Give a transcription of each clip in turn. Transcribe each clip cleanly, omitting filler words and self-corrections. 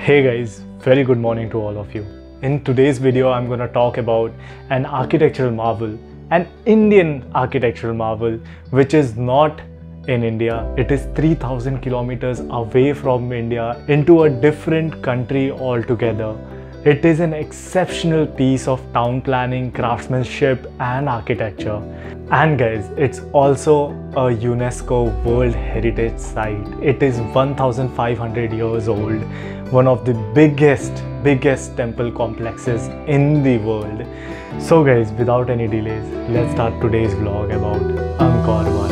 Hey guys, very good morning to all of you. In today's video, I'm going to talk about an architectural marvel, an Indian architectural marvel, which is not in India. It is 3000 kilometers away from India into a different country altogether. It is an exceptional piece of town planning, craftsmanship and architecture. And guys, it's also a UNESCO World Heritage Site. It is 1500 years old, one of the biggest temple complexes in the world. So guys, without any delays, let's start today's vlog about Angkor Wat.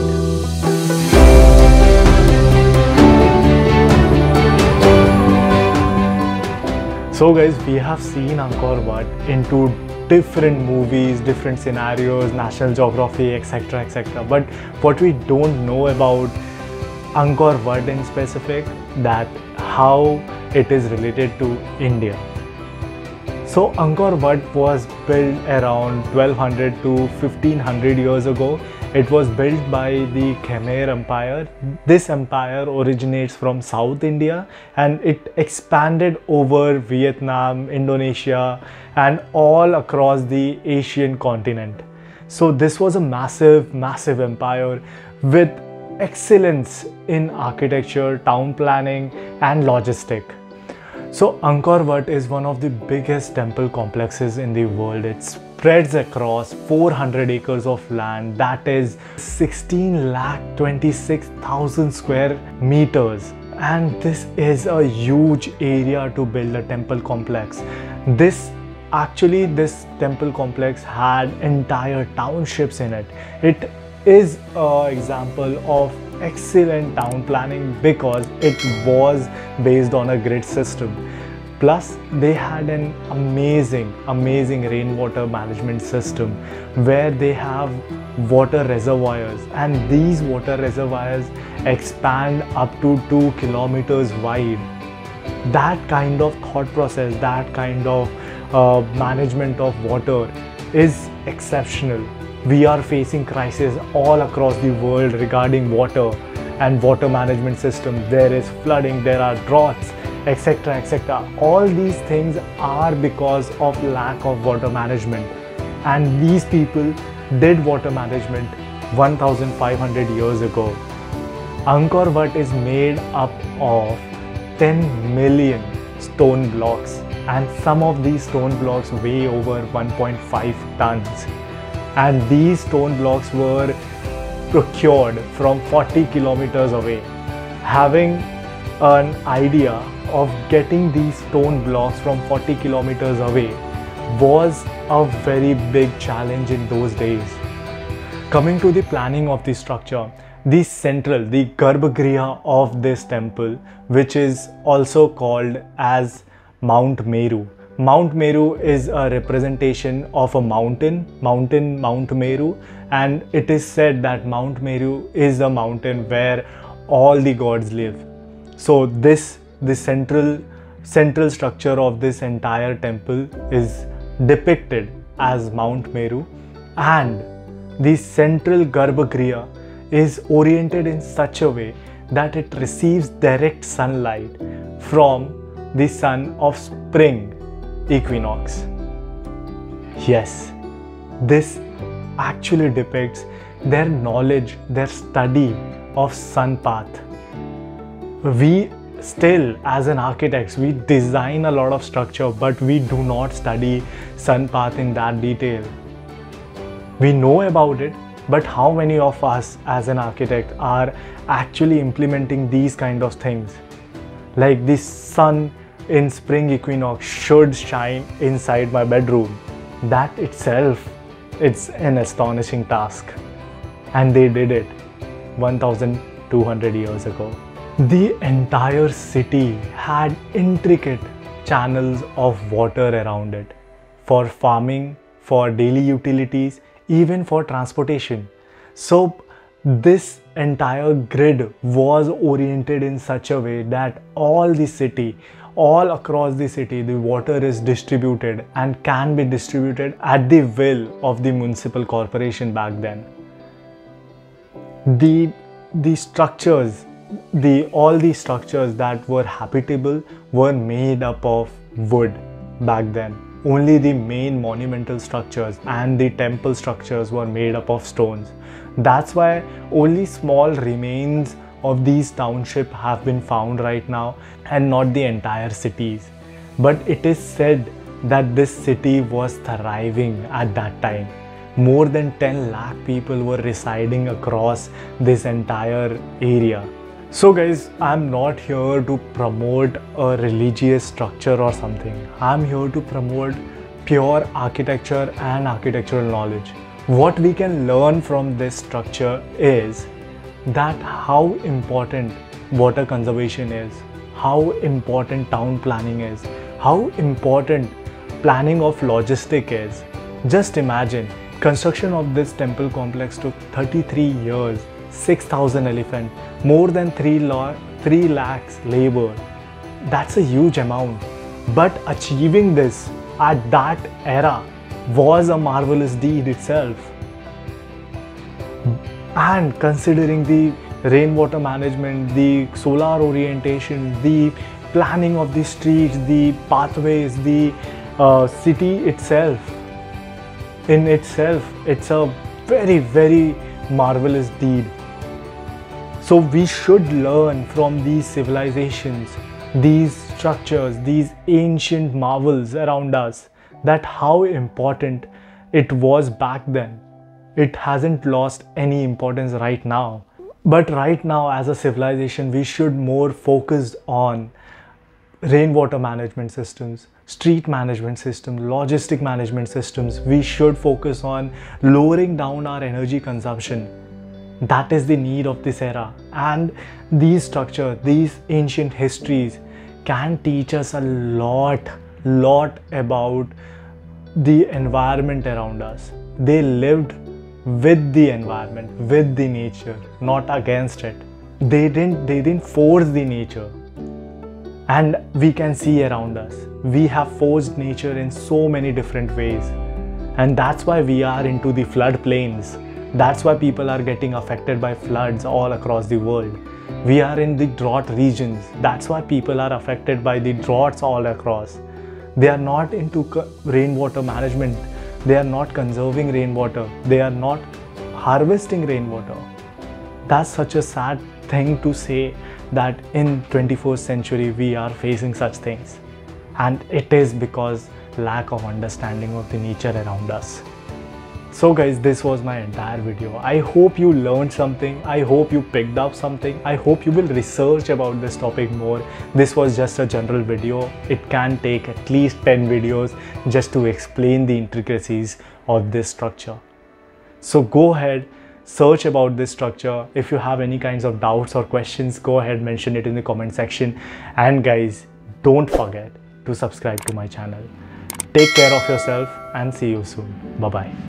So guys, we have seen Angkor Wat into different movies, different scenarios, National Geography, etc. But what we don't know about Angkor Wat in specific, that how it is related to India. So Angkor Wat was built around 1200 to 1500 years ago. It was built by the Khmer Empire. This empire originates from South India and it expanded over Vietnam, Indonesia and all across the Asian continent. So this was a massive empire with excellence in architecture, town planning and logistic. So Angkor Wat is one of the biggest temple complexes in the world. It spreads across 400 acres of land, that is 16,26,000 square meters. And this is a huge area to build a temple complex. This temple complex had entire townships in it. It is an example of excellent town planning because it was based on a grid system. Plus, they had an amazing rainwater management system where they have water reservoirs, and these water reservoirs expand up to 2 kilometers wide. That kind of thought process, that kind of management of water is exceptional. We are facing crises all across the world regarding water and water management system. There is flooding, there are droughts, etc. All these things are because of lack of water management. And these people did water management 1500 years ago. Angkor Wat is made up of 10 million stone blocks, and some of these stone blocks weigh over 1.5 tons. And these stone blocks were procured from 40 kilometers away. Having an idea of getting these stone blocks from 40 kilometers away was a very big challenge in those days. Coming to the planning of the structure, the Garbhagriha of this temple, which is also called as Mount Meru. Mount Meru is a representation of a Mount Meru, and it is said that Mount Meru is the mountain where all the gods live. So the central structure of this entire temple is depicted as Mount Meru, and the central Garbhagriha is oriented in such a way that it receives direct sunlight from the sun of spring equinox. Yes, this actually depicts their knowledge, their study of sun path. We still, as an architects, we design a lot of structure, but we do not study sun path in that detail. We know about it, but how many of us as an architect are actually implementing these kind of things? Like the sun in spring equinox should shine inside my bedroom. That itself, it's an astonishing task. And they did it 1200 years ago. The entire city had intricate channels of water around it for farming, for daily utilities, even for transportation. So this entire grid was oriented in such a way that all across the city, the water is distributed and can be distributed at the will of the municipal corporation back then. The structures all the structures that were habitable were made up of wood back then. Only the main monumental structures and the temple structures were made up of stones. That's why only small remains of these townships have been found right now, and not the entire cities. But it is said that this city was thriving at that time. More than 10 lakh people were residing across this entire area. So guys, I'm not here to promote a religious structure or something. I'm here to promote pure architecture and architectural knowledge. What we can learn from this structure is that how important water conservation is, how important town planning is, how important planning of logistic is. Just imagine, construction of this temple complex took 33 years, 6,000 elephants, more than 3 lakhs labor. That's a huge amount. But achieving this at that era was a marvelous deed itself. And considering the rainwater management, the solar orientation, the planning of the streets, the pathways, the city itself, in itself, it's a very, very marvelous deed. So we should learn from these civilizations, these structures, these ancient marvels around us, that how important it was back then. It hasn't lost any importance right now. But right now, as a civilization, we should more focus on rainwater management systems, street management systems, logistic management systems. We should focus on lowering down our energy consumption. That is the need of this era. And these structures, these ancient histories can teach us a lot about the environment around us. They lived with the environment, with the nature, not against it. They didn't force the nature. And we can see around us, we have forced nature in so many different ways. And that's why we are into the flood plains. That's why people are getting affected by floods all across the world. We are in the drought regions. That's why people are affected by the droughts all across. They are not into rainwater management. They are not conserving rainwater. They are not harvesting rainwater. That's such a sad thing to say, that in 21st century we are facing such things. And it is because lack of understanding of the nature around us. So guys, this was my entire video. I hope you learned something. I hope you picked up something. I hope you will research about this topic more. This was just a general video. It can take at least 10 videos just to explain the intricacies of this structure. So go ahead, search about this structure. If you have any kinds of doubts or questions, go ahead, mention it in the comment section. And guys, don't forget to subscribe to my channel. Take care of yourself and see you soon. Bye bye.